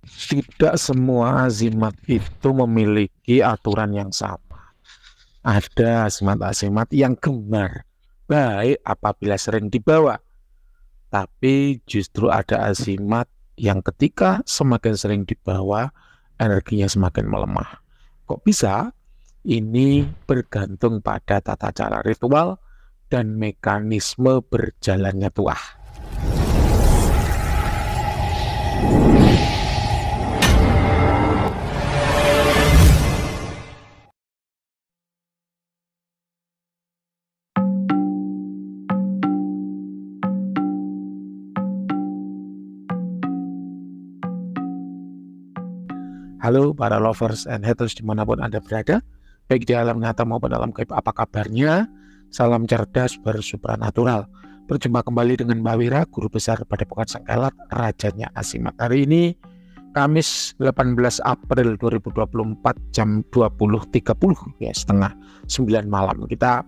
Tidak semua azimat itu memiliki aturan yang sama. Ada azimat-azimat yang gemar, baik apabila sering dibawa. Tapi justru ada azimat yang ketika semakin sering dibawa, energinya semakin melemah. Kok bisa? Ini bergantung pada tata cara ritual dan mekanisme berjalannya tuah. Halo para lovers and haters dimanapun Anda berada, baik di alam nyata maupun dalam gaib, apa kabarnya? Salam cerdas bersupranatural. Berjumpa kembali dengan Mbak Wira, Guru Besar Padepokan Sengkelat, Rajanya Asimat. Hari ini Kamis 18 April 2024 jam 20.30 ya, setengah 9 malam. Kita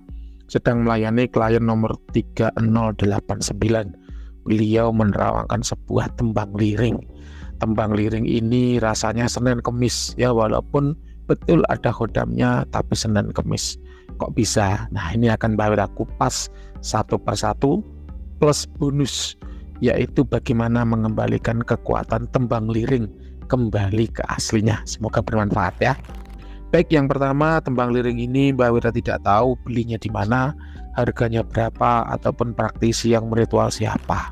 sedang melayani klien nomor 3089. Beliau menerawangkan sebuah tembang liring. Tembang liring ini rasanya Senin Kemis ya, walaupun betul ada khodamnya tapi Senin Kemis. Kok bisa? Nah, ini akan Mbak Wira kupas satu persatu plus bonus, yaitu bagaimana mengembalikan kekuatan tembang liring kembali ke aslinya. Semoga bermanfaat ya. Baik, yang pertama, tembang liring ini Mbak Wira tidak tahu belinya di mana, harganya berapa, ataupun praktisi yang meritual siapa.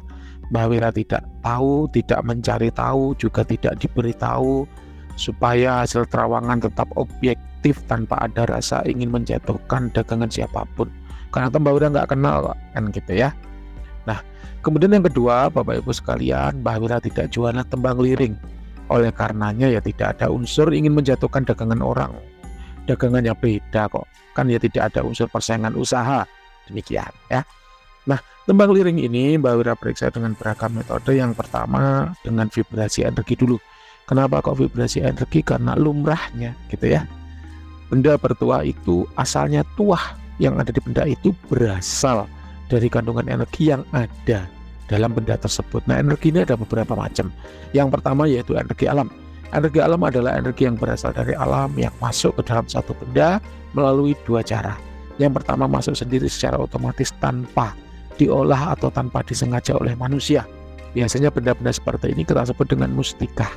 Mbak Wira tidak tahu, tidak mencari tahu, juga tidak diberitahu, supaya hasil terawangan tetap objektif tanpa ada rasa ingin menjatuhkan dagangan siapapun. Karena Mbak Wira nggak kenal kan gitu ya. Nah, kemudian yang kedua, Bapak Ibu sekalian, Mbak Wira tidak jualan tembang liring. Oleh karenanya ya tidak ada unsur ingin menjatuhkan dagangan orang. Dagangannya beda kok. Kan ya tidak ada unsur persaingan usaha. Demikian ya. Nah, tembang liring ini Mbak Wira periksa dengan beragam metode. Yang pertama dengan vibrasi energi dulu. Kenapa kok vibrasi energi? Karena lumrahnya gitu ya. Benda bertuah itu asalnya tuah yang ada di benda itu berasal dari kandungan energi yang ada dalam benda tersebut. Nah, energi ini ada beberapa macam. Yang pertama yaitu energi alam. Energi alam adalah energi yang berasal dari alam yang masuk ke dalam satu benda melalui dua cara. Yang pertama masuk sendiri secara otomatis tanpa diolah atau tanpa disengaja oleh manusia. Biasanya benda-benda seperti ini kita sebut dengan mustika.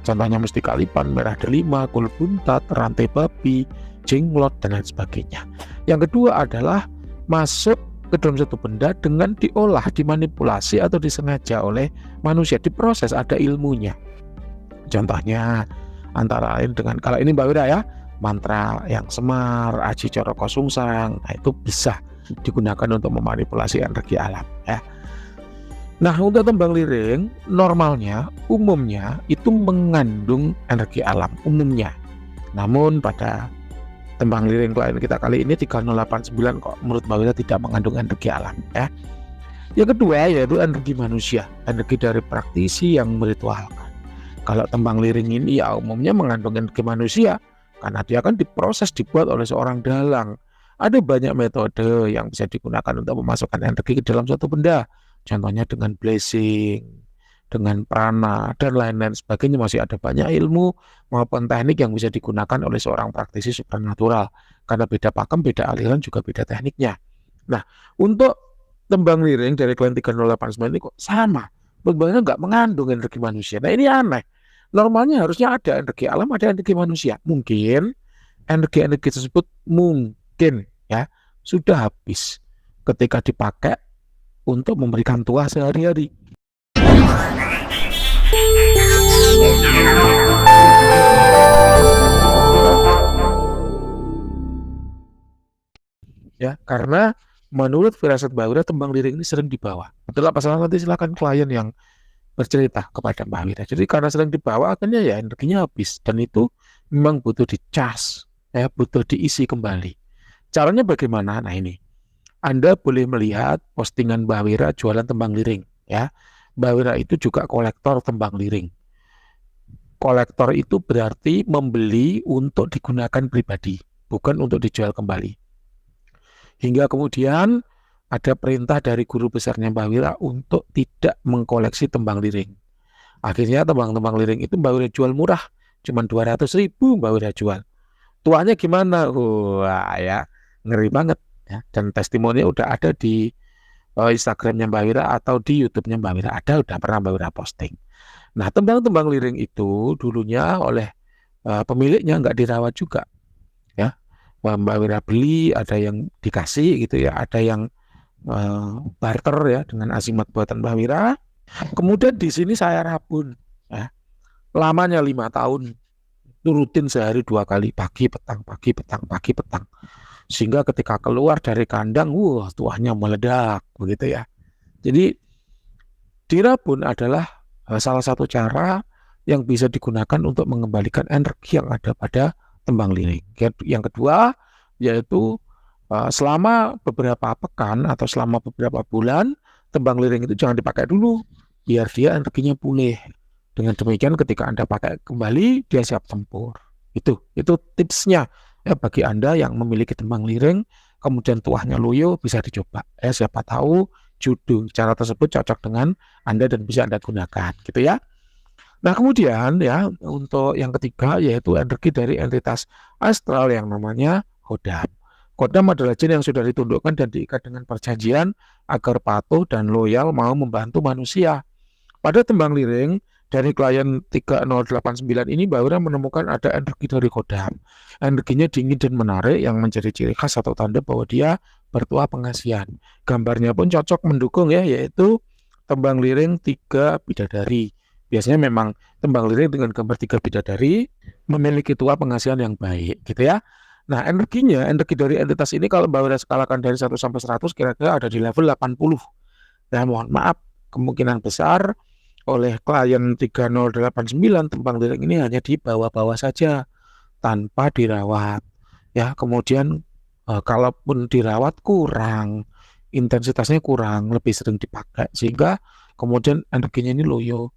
Contohnya mustika lipan, merah delima, kul buntat, rantai babi, jenglot, dan lain sebagainya. Yang kedua adalah masuk ke dalam satu benda dengan diolah, dimanipulasi atau disengaja oleh manusia, diproses, ada ilmunya. Contohnya antara lain dengan, kalau ini Mbak Wira ya, mantra yang Semar, Aji Coroko Sungsang, nah itu bisa digunakan untuk memanipulasi energi alam ya. Nah, untuk tembang liring normalnya umumnya itu mengandung energi alam umumnya. Namun pada tembang liring klien kita kali ini 3089 kok menurut Mbak Wira tidak mengandung energi alam ya. Yang kedua yaitu energi manusia, energi dari praktisi yang meritualkan. Kalau tembang liring ini ya umumnya mengandung energi manusia karena dia kan diproses, dibuat oleh seorang dalang. Ada banyak metode yang bisa digunakan untuk memasukkan energi ke dalam suatu benda. Contohnya dengan blessing, dengan prana, dan lain-lain sebagainya. Masih ada banyak ilmu maupun teknik yang bisa digunakan oleh seorang praktisi supernatural. Karena beda pakem, beda aliran, juga beda tekniknya. Nah, untuk tembang liring dari klien 3089 ini kok sama. Berbandingnya nggak mengandung energi manusia. Nah, ini aneh. Normalnya harusnya ada energi alam, ada energi manusia. Mungkin energi-energi tersebut mungkin ya sudah habis ketika dipakai untuk memberikan tuah sehari-hari. Ya, karena menurut firasat Mbak Wira tembang liring ini sering dibawa. Betul apa salah, nanti silakan klien yang bercerita kepada Mbak Wira. Jadi karena sering dibawa akhirnya ya energinya habis, dan itu memang butuh dicas ya, butuh diisi kembali. Caranya bagaimana? Nah, ini Anda boleh melihat postingan Mbak Wira jualan tembang liring ya. Mbak Wira itu juga kolektor tembang liring. Kolektor itu berarti membeli untuk digunakan pribadi, bukan untuk dijual kembali. Hingga kemudian ada perintah dari guru besarnya Mbak Wira untuk tidak mengkoleksi tembang liring. Akhirnya tembang-tembang liring itu Mbak Wira jual murah, cuman 200.000 Mbak Wira jual. Tuanya gimana? Wah ya, ngeri banget ya. Dan testimoni udah ada di Instagramnya Mbak Wira atau di YouTube-nya Mbak Wira ada, udah pernah Mbak Wira posting. Nah, tembang-tembang liring itu dulunya oleh pemiliknya nggak dirawat juga ya. Mbak Wira beli, ada yang dikasih gitu ya, ada yang barter ya dengan Azimat buatan Mbak Wira. Kemudian di sini saya rabun ya. Lamanya 5 tahun, itu rutin sehari 2 kali, pagi petang, pagi petang, pagi petang. Sehingga ketika keluar dari kandang, wah tuahnya meledak begitu ya. Jadi dirabun adalah salah satu cara yang bisa digunakan untuk mengembalikan energi yang ada pada tembang liring. Yang kedua yaitu selama beberapa pekan atau selama beberapa bulan tembang liring itu jangan dipakai dulu biar dia energinya pulih. Dengan demikian ketika Anda pakai kembali dia siap tempur. Itu tipsnya ya bagi Anda yang memiliki tembang liring kemudian tuahnya loyo bisa dicoba. Siapa tahu judul cara tersebut cocok dengan Anda dan bisa Anda gunakan gitu ya. Nah, kemudian ya untuk yang ketiga yaitu energi dari entitas astral yang namanya Khodam. Khodam adalah jin yang sudah ditundukkan dan diikat dengan perjanjian agar patuh dan loyal mau membantu manusia. Pada tembang liring dari klien 3089 ini Mbak Wira menemukan ada energi dari Khodam. Energinya dingin dan menarik yang menjadi ciri khas atau tanda bahwa dia bertuah pengasihan. Gambarnya pun cocok mendukung ya, yaitu tembang liring 3 bidadari. Biasanya memang tembang liring dengan gambar 3 bidadari memiliki tuah pengasihan yang baik gitu ya. Nah, energi dari entitas ini kalau Mbak Wira skalakan dari 1 sampai 100 kira-kira ada di level 80. Nah, mohon maaf, kemungkinan besar oleh klien 3089 tembang liring ini hanya di bawah-bawah saja tanpa dirawat. Ya, kemudian kalaupun dirawat kurang, intensitasnya kurang, lebih sering dipakai sehingga kemudian energinya ini loyo.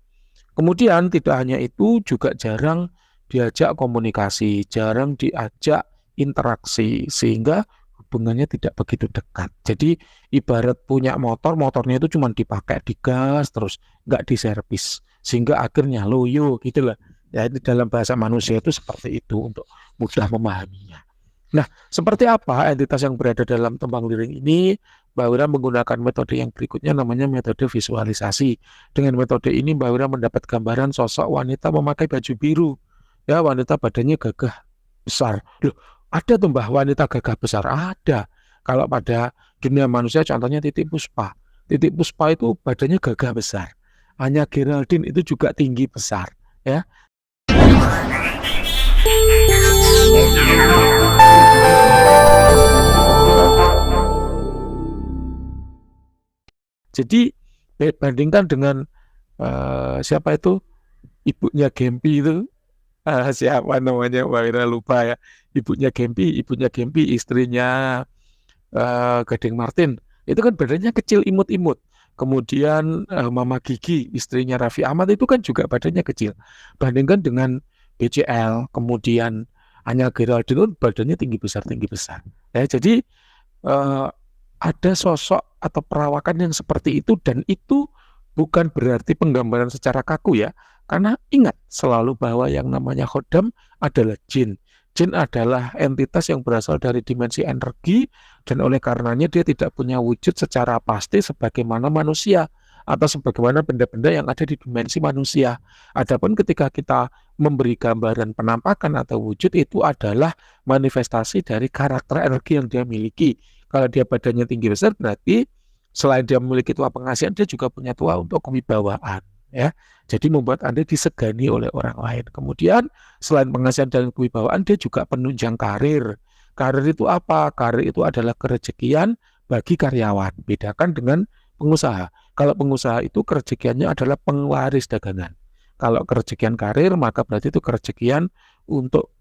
Kemudian tidak hanya itu juga jarang diajak komunikasi, jarang diajak interaksi sehingga hubungannya tidak begitu dekat. Jadi ibarat punya motor, motornya itu cuma dipakai digas terus nggak diservis sehingga akhirnya loyo gitu lah. Ya ini dalam bahasa manusia itu seperti itu untuk mudah memahaminya. Nah, seperti apa entitas yang berada dalam tembang liring ini? Mbak Wira menggunakan metode yang berikutnya namanya metode visualisasi. Dengan metode ini Mbak Wira mendapat gambaran sosok wanita memakai baju biru. Ya, wanita badannya gagah besar. Loh, ada tuh Mbah wanita gagah besar? Ada. Kalau pada dunia manusia contohnya Titik Puspa. Titik Puspa itu badannya gagah besar. Anya Geraldine itu juga tinggi besar. Ya. Jadi bandingkan dengan siapa itu ibunya Gempi itu siapa namanya Wira lupa ya, ibunya Gempi istrinya Gading Martin itu kan badannya kecil imut-imut. Kemudian Mama Gigi istrinya Raffi Ahmad itu kan juga badannya kecil. Bandingkan dengan BCL, kemudian Anya Geraldine badannya tinggi besar. Ya, jadi ada sosok atau perawakan yang seperti itu dan itu bukan berarti penggambaran secara kaku ya. Karena ingat selalu bahwa yang namanya Khodam adalah jin. Jin adalah entitas yang berasal dari dimensi energi dan oleh karenanya dia tidak punya wujud secara pasti sebagaimana manusia atau sebagaimana benda-benda yang ada di dimensi manusia. Adapun ketika kita memberi gambaran penampakan atau wujud itu adalah manifestasi dari karakter energi yang dia miliki. Kalau dia badannya tinggi besar berarti selain dia memiliki tuah pengasihan dia juga punya tuah untuk kewibawaan ya. Jadi membuat Anda disegani oleh orang lain. Kemudian selain pengasihan dan kewibawaan dia juga penunjang karir. Karir itu apa? Karir itu adalah kerezekian bagi karyawan. Bedakan dengan pengusaha. Kalau pengusaha itu kerezekiannya adalah pengwaris dagangan. Kalau kerezekian karir maka berarti itu kerezekian untuk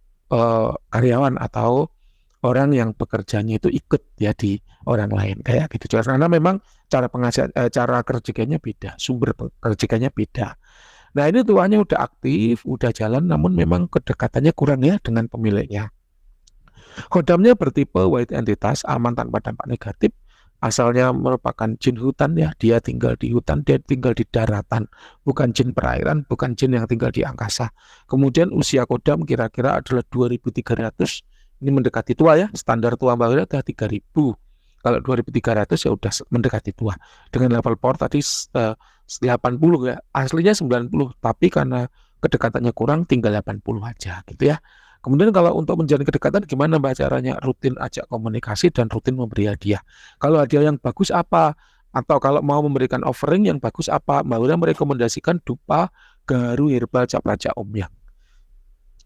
karyawan atau orang yang pekerjaannya itu ikut ya di orang lain kayak gitu. Karena memang cara pengasihan, cara kerezekiannya beda, sumber kerezekiannya beda. Nah ini tuanya udah aktif, udah jalan, namun memang kedekatannya kurang ya dengan pemiliknya. Khodamnya bertipe white entitas, aman tanpa dampak negatif, asalnya merupakan jin hutan ya, dia tinggal di hutan, dia tinggal di daratan, bukan jin perairan, bukan jin yang tinggal di angkasa. Kemudian usia kodam kira-kira adalah 2300, ini mendekati tua ya, standar tua Mbak Wira adalah 3000. Kalau 2300 ya udah mendekati tua. Dengan level power tadi 80 ya, aslinya 90, tapi karena kedekatannya kurang tinggal 80 aja gitu ya. Kemudian kalau untuk menjalin kedekatan gimana Mbak caranya? Rutin ajak komunikasi dan rutin memberi hadiah. Kalau hadiah yang bagus apa? Atau kalau mau memberikan offering yang bagus apa? Mbak Wira merekomendasikan dupa gaharu herbal cap raja omyang.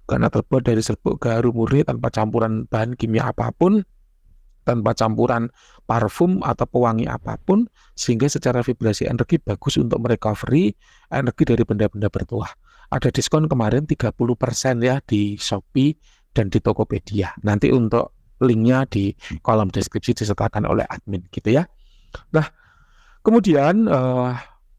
Karena terbuat dari serbuk gaharu murni tanpa campuran bahan kimia apapun, tanpa campuran parfum atau pewangi apapun, sehingga secara vibrasi energi bagus untuk merecovery energi dari benda-benda bertuah. Ada diskon kemarin 30% ya di Shopee dan di Tokopedia. Nanti untuk linknya di kolom deskripsi disertakan oleh admin gitu ya. Nah, kemudian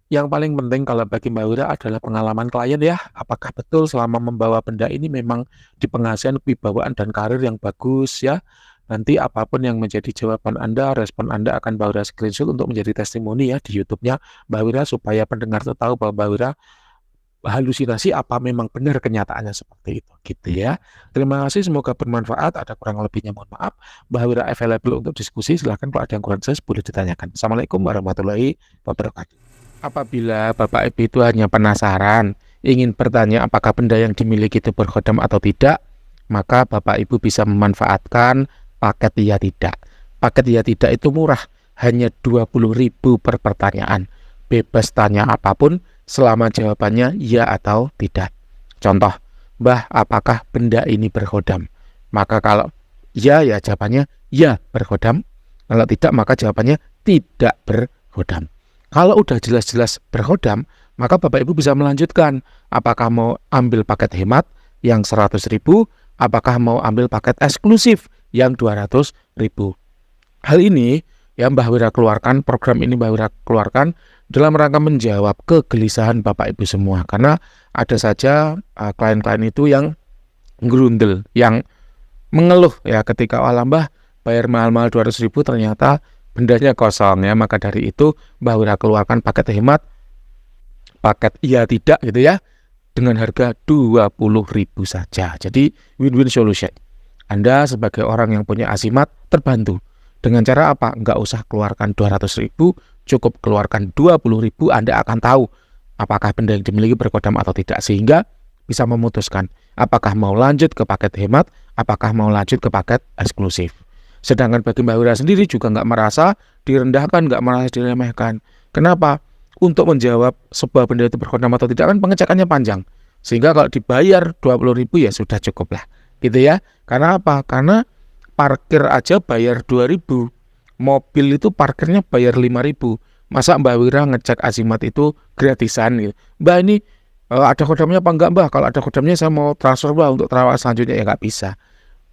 yang paling penting kalau bagi Mbak Wira adalah pengalaman klien ya. Apakah betul selama membawa benda ini memang di penghasilan, kewibawaan, dan karir yang bagus ya. Nanti apapun yang menjadi jawaban Anda, respon Anda akan Mbak Wira screenshot untuk menjadi testimoni ya di YouTube-nya Mbak Wira, supaya pendengar tahu bahwa Mbak Wira halusinasi apa memang benar kenyataannya seperti itu gitu ya. Terima kasih, semoga bermanfaat. Ada kurang lebihnya mohon maaf. Mbak Wira available untuk diskusi, silahkan kalau ada yang kurang jelas boleh ditanyakan. Assalamualaikum warahmatullahi wabarakatuh. Apabila Bapak Ibu itu hanya penasaran, ingin bertanya apakah benda yang dimiliki itu berkhodam atau tidak, maka Bapak Ibu bisa memanfaatkan paket iya tidak. Paket iya tidak itu murah, hanya 20.000 per pertanyaan. Bebas tanya apapun selama jawabannya ya atau tidak. Contoh, Mbah, apakah benda ini berkhodam? Maka kalau ya, ya jawabannya ya berkhodam. Kalau tidak, maka jawabannya tidak berkhodam. Kalau udah jelas-jelas berkhodam, maka Bapak Ibu bisa melanjutkan. Apakah mau ambil paket hemat yang 100.000, apakah mau ambil paket eksklusif yang 200.000. Hal ini yang Mbah Wira keluarkan, program ini Mbah Wira keluarkan dalam rangka menjawab kegelisahan Bapak Ibu semua. Karena ada saja klien-klien itu yang gerundel, yang mengeluh ya ketika Mbah bayar mahal-mahal 200.000 ternyata bendanya kosong ya. Maka dari itu Mbah Wira keluarkan paket hemat, paket iya tidak gitu ya, dengan harga 20.000 saja. Jadi win-win solution. Anda sebagai orang yang punya asimat terbantu. Dengan cara apa? Nggak usah keluarkan 200.000, cukup keluarkan 20.000, Anda akan tahu apakah benda yang dimiliki berkhodam atau tidak, sehingga bisa memutuskan apakah mau lanjut ke paket hemat, apakah mau lanjut ke paket eksklusif. Sedangkan bagi Mbak Wira sendiri juga nggak merasa direndahkan, nggak merasa diremehkan. Kenapa? Untuk menjawab sebuah benda itu berkhodam atau tidak kan pengecekannya panjang, sehingga kalau dibayar 20.000 ya sudah cukup lah gitu ya. Karena apa? Karena parkir aja bayar 2.000, mobil itu parkirnya bayar 5.000. Masa Mbak Wira ngecek asimat itu gratisan gitu? Mbak, ini ada khodamnya apa enggak Mbak? Kalau ada khodamnya saya mau transfer Mbak untuk terawat selanjutnya, ya nggak bisa.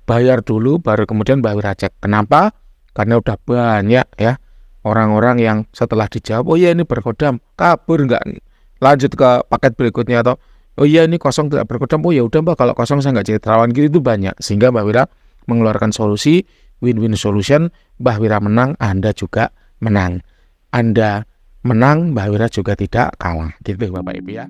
Bayar dulu baru kemudian Mbak Wira cek. Kenapa? Karena udah banyak ya orang-orang yang setelah dijawab, oh iya ini berkhodam, kabur nggak lanjut ke paket berikutnya, atau oh iya ini kosong tidak berkhodam, oh ya udah Mbak kalau kosong saya nggak jadi terawan gitu. Itu banyak, sehingga Mbak Wira mengeluarkan solusi win-win solution. Mbak Wira menang, Anda juga menang. Anda menang, Mbak Wira juga tidak kalah gitu Bapak Ibu ya.